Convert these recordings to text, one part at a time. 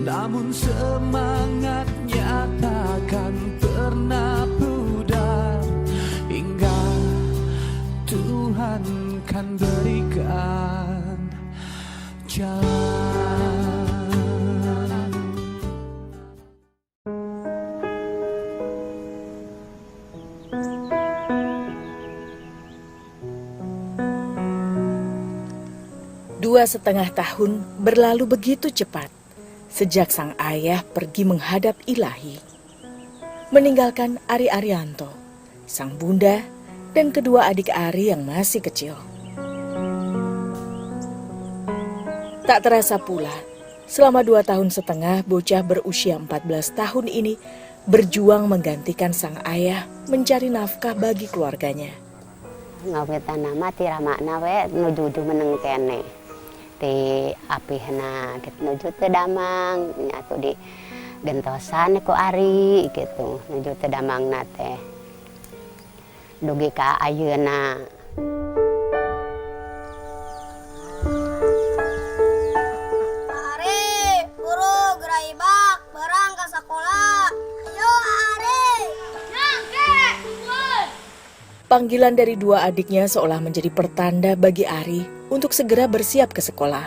namun semangatnya takkan pernah pudar hingga Tuhan kan berikan jalan. Dua setengah tahun berlalu begitu cepat sejak sang ayah pergi menghadap Ilahi, meninggalkan Ari Arianto, sang bunda, dan kedua adik Ari yang masih kecil. Tak terasa pula, selama 2 tahun setengah bocah berusia 14 tahun ini berjuang menggantikan sang ayah mencari nafkah bagi keluarganya. Ngawetan nama tiramakna we nuju meneng kene. Ti apihna gitu nuju teu damang nyatu di gentosan ku Ari gitu nuju teu damangna teh dugi ka ayeuna. Ari guru gerai bak barang ka sakola. Ayo Ari nyangke. Panggilan dari dua adiknya seolah menjadi pertanda bagi Ari untuk segera bersiap ke sekolah.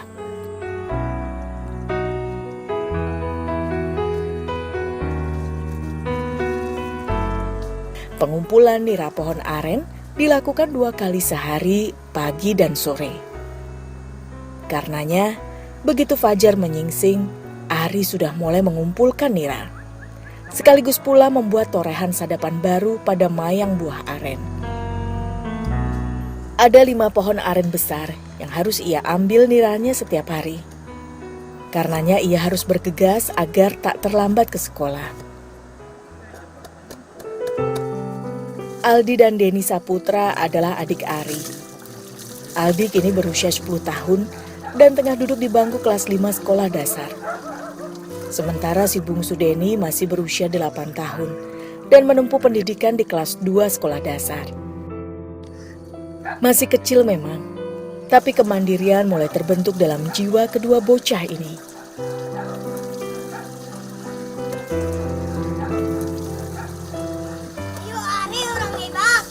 Pengumpulan nira pohon aren dilakukan 2 kali sehari, pagi dan sore. Karenanya, begitu fajar menyingsing, Ari sudah mulai mengumpulkan nira. Sekaligus pula membuat torehan sadapan baru pada mayang buah aren. Ada 5 pohon aren besar yang harus ia ambil niranya setiap hari. Karenanya ia harus bergegas agar tak terlambat ke sekolah. Aldi dan Deni Saputra adalah adik Ari. Aldi kini berusia 10 tahun dan tengah duduk di bangku kelas 5 sekolah dasar. Sementara si bungsu Deni masih berusia 8 tahun dan menempuh pendidikan di kelas 2 sekolah dasar. Masih kecil memang, tapi kemandirian mulai terbentuk dalam jiwa kedua bocah ini. Ayo Ari urang ibak.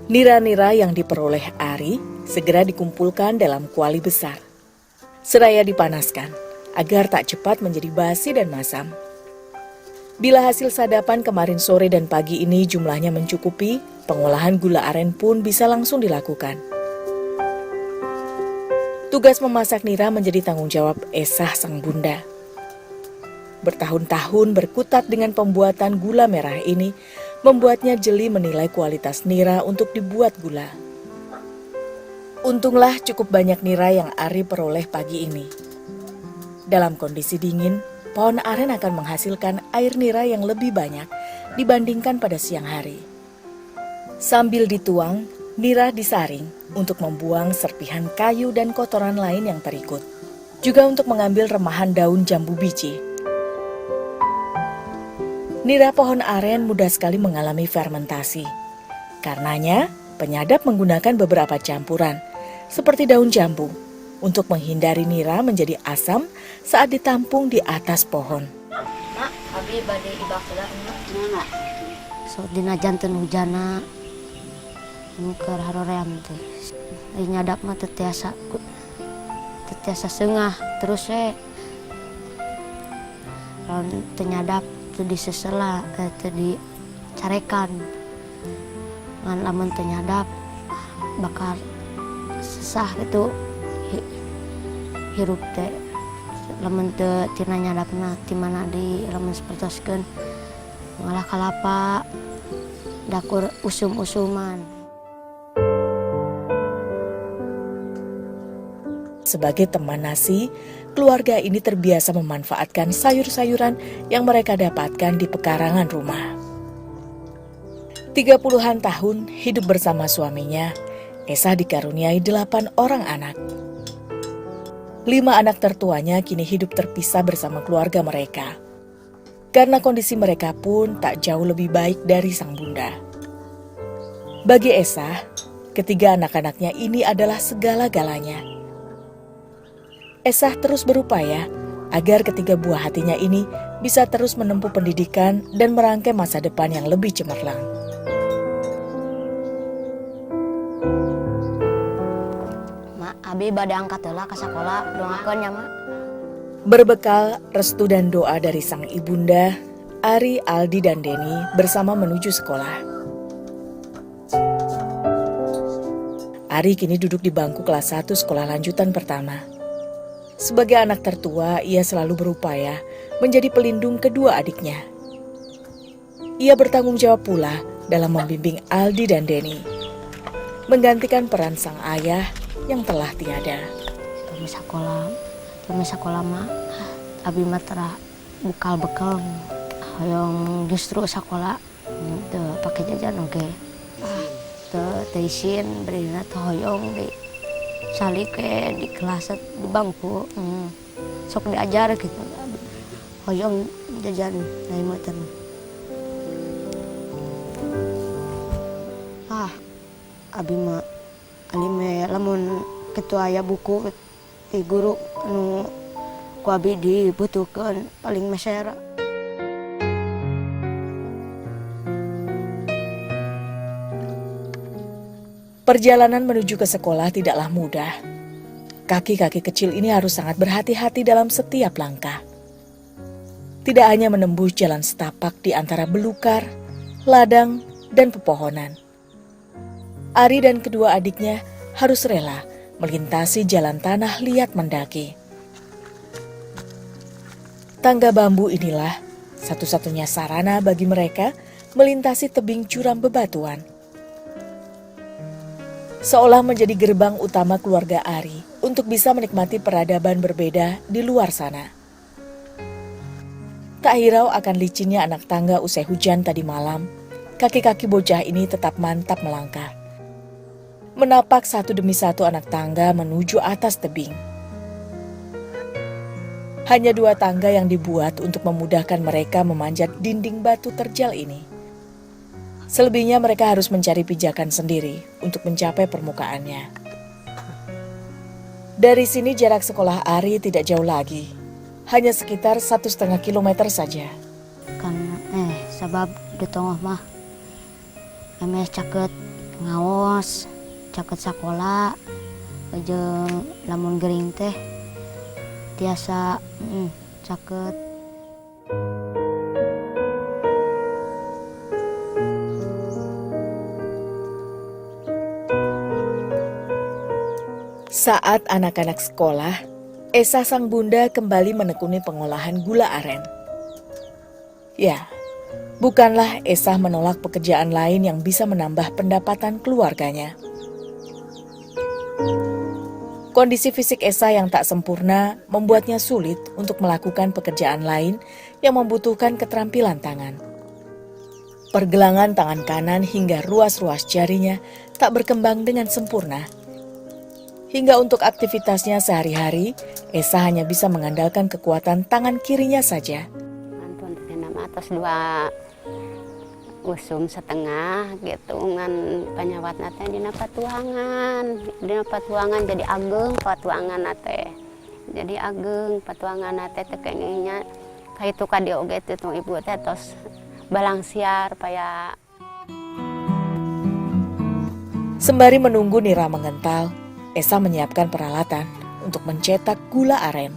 Nira-nira yang diperoleh Ari segera dikumpulkan dalam kuali besar. Seraya dipanaskan agar tak cepat menjadi basi dan masam. Bila hasil sadapan kemarin sore dan pagi ini jumlahnya mencukupi, pengolahan gula aren pun bisa langsung dilakukan. Tugas memasak nira menjadi tanggung jawab Esah sang bunda. Bertahun-tahun berkutat dengan pembuatan gula merah ini, membuatnya jeli menilai kualitas nira untuk dibuat gula. Untunglah cukup banyak nira yang Ari peroleh pagi ini. Dalam kondisi dingin, pohon aren akan menghasilkan air nira yang lebih banyak dibandingkan pada siang hari. Sambil dituang, nira disaring untuk membuang serpihan kayu dan kotoran lain yang terikut. Juga untuk mengambil remahan daun jambu biji. Nira pohon aren mudah sekali mengalami fermentasi. Karenanya, penyadap menggunakan beberapa campuran, seperti daun jambu, untuk menghindari nira menjadi asam saat ditampung di atas pohon. Mak, abi bade ibak heula Nya sok dina janten hujana nu keur haroream teh. Ari nyadap mah teu tiasa seungah terus lawan teu nyadap teu disesela teu dicarekan. Ngan lamun teu nyadap bakal sesah gitu hirup teh. Lamun teu tina nyadapna ti mana di lamun sapertoskeun ngalah kalapa dakur usum-usuman. Sebagai teman nasi, keluarga ini terbiasa memanfaatkan sayur-sayuran yang mereka dapatkan di pekarangan rumah. 30-an tahun hidup bersama suaminya, Esah dikaruniai 8 orang anak. 5 anak tertuanya kini hidup terpisah bersama keluarga mereka. Karena kondisi mereka pun tak jauh lebih baik dari sang bunda. Bagi Esah, Ketiga anak-anaknya ini adalah segala-galanya. Esah terus berupaya agar ketiga buah hatinya ini bisa terus menempuh pendidikan dan merangkai masa depan yang lebih cemerlang. Mak, abi bade angkat heula ke sekolah, doakeun ya, Mak. Berbekal restu dan doa dari sang ibunda, Ari, Aldi, dan Deni bersama menuju sekolah. Ari kini duduk di bangku kelas 1 sekolah lanjutan pertama. Sebagai anak tertua, ia selalu berupaya menjadi pelindung kedua adiknya. Ia bertanggung jawab pula dalam membimbing Aldi dan Deni, menggantikan peran sang ayah yang telah tiada. Kami sekolah mah, abi mah tara bekal hoyong justru sekolah teu pake jajan oge. Teu isin berina teu hoyong di salik di kelas di bangku. Sok diajar gitu. Hoyong jajan lain meuteun. Abi mah alime lamun kitu aya buku ti guru anu ku abi dibutuhkeun paling mesera. Perjalanan menuju ke sekolah tidaklah mudah. Kaki-kaki kecil ini harus sangat berhati-hati dalam setiap langkah. Tidak hanya menembus jalan setapak di antara belukar, ladang, dan pepohonan. Ari dan kedua adiknya harus rela melintasi jalan tanah liat mendaki. Tangga bambu inilah satu-satunya sarana bagi mereka melintasi tebing curam bebatuan. Seolah menjadi gerbang utama keluarga Ari untuk bisa menikmati peradaban berbeda di luar sana. Tak hirau akan licinnya anak tangga usai hujan tadi malam, kaki-kaki bocah ini tetap mantap melangkah. Menapak satu demi satu anak tangga menuju atas tebing. Hanya 2 tangga yang dibuat untuk memudahkan mereka memanjat dinding batu terjal ini. Selebihnya mereka harus mencari pijakan sendiri untuk mencapai permukaannya. Dari sini jarak sekolah Ari tidak jauh lagi, hanya sekitar 1,5 kilometer saja. Kan sabab di tengah mah emes caket ngaos, caket sekolah, jeung lamun gering teh tiasa caket. Saat anak-anak sekolah, Esa sang bunda kembali menekuni pengolahan gula aren. Ya, bukanlah Esa menolak pekerjaan lain yang bisa menambah pendapatan keluarganya. Kondisi fisik Esa yang tak sempurna membuatnya sulit untuk melakukan pekerjaan lain yang membutuhkan keterampilan tangan. Pergelangan tangan kanan hingga ruas-ruas jarinya tak berkembang dengan sempurna. Hingga untuk aktivitasnya sehari-hari, Esa hanya bisa mengandalkan kekuatan tangan kirinya saja. Mantun nama atas 2 usum setengah gitu ngan panyawat nate dina patuangan jadi ageng patuangan nate. Jadi ageng patuangan nate teh kengingnya kaitu ka dieu oge teh ibu teh tos balang siar paya. Sembari menunggu nira mengental, Esa menyiapkan peralatan untuk mencetak gula aren.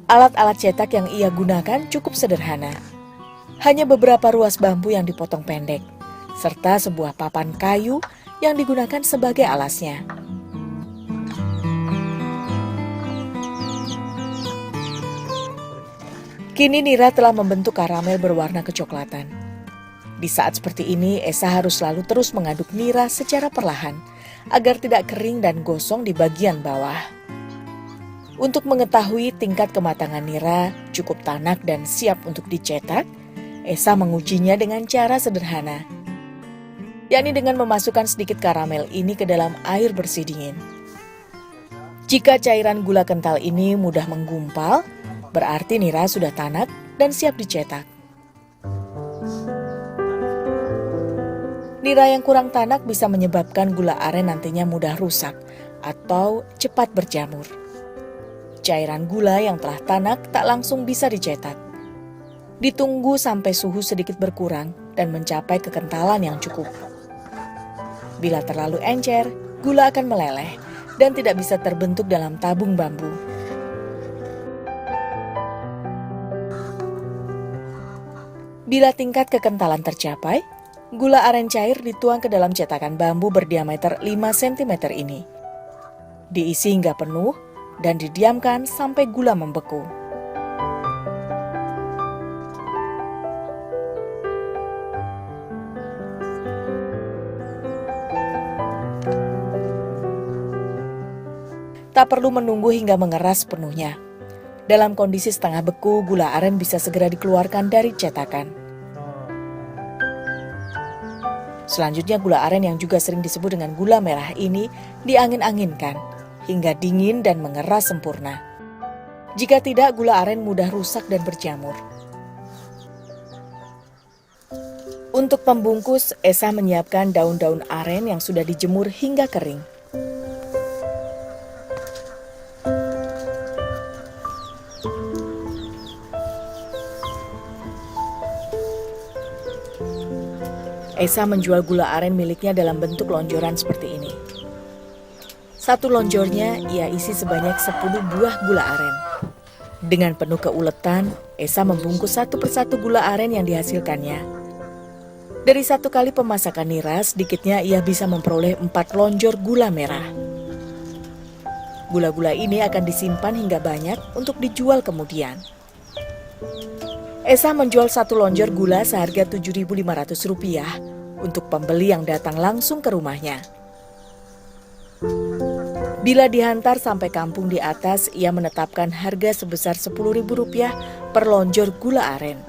Alat-alat cetak yang ia gunakan cukup sederhana. Hanya beberapa ruas bambu yang dipotong pendek, serta sebuah papan kayu yang digunakan sebagai alasnya. Kini nira telah membentuk karamel berwarna kecoklatan. Di saat seperti ini, Esa harus selalu terus mengaduk nira secara perlahan, agar tidak kering dan gosong di bagian bawah. Untuk mengetahui tingkat kematangan nira cukup tanak dan siap untuk dicetak, Esa mengujinya dengan cara sederhana, yakni dengan memasukkan sedikit karamel ini ke dalam air bersih dingin. Jika cairan gula kental ini mudah menggumpal, berarti nira sudah tanak dan siap dicetak. Nira yang kurang tanak bisa menyebabkan gula aren nantinya mudah rusak atau cepat berjamur. Cairan gula yang telah tanak tak langsung bisa dicetak. Ditunggu sampai suhu sedikit berkurang dan mencapai kekentalan yang cukup. Bila terlalu encer, gula akan meleleh dan tidak bisa terbentuk dalam tabung bambu. Bila tingkat kekentalan tercapai, gula aren cair dituang ke dalam cetakan bambu berdiameter 5 cm ini. Diisi hingga penuh dan didiamkan sampai gula membeku. Tak perlu menunggu hingga mengeras penuhnya. Dalam kondisi setengah beku, gula aren bisa segera dikeluarkan dari cetakan. Selanjutnya gula aren yang juga sering disebut dengan gula merah ini diangin-anginkan hingga dingin dan mengeras sempurna. Jika tidak, gula aren mudah rusak dan berjamur. Untuk pembungkus, Esa menyiapkan daun-daun aren yang sudah dijemur hingga kering. Esa menjual gula aren miliknya dalam bentuk lonjoran seperti ini. Satu lonjornya ia isi sebanyak 10 buah gula aren. Dengan penuh keuletan, Esa membungkus satu persatu gula aren yang dihasilkannya. Dari satu kali pemasakan nira, sedikitnya ia bisa memperoleh 4 lonjor gula merah. Gula-gula ini akan disimpan hingga banyak untuk dijual kemudian. Esa menjual satu lonjor gula seharga Rp7.500 untuk pembeli yang datang langsung ke rumahnya. Bila dihantar sampai kampung di atas, ia menetapkan harga sebesar Rp10.000 per lonjor gula aren.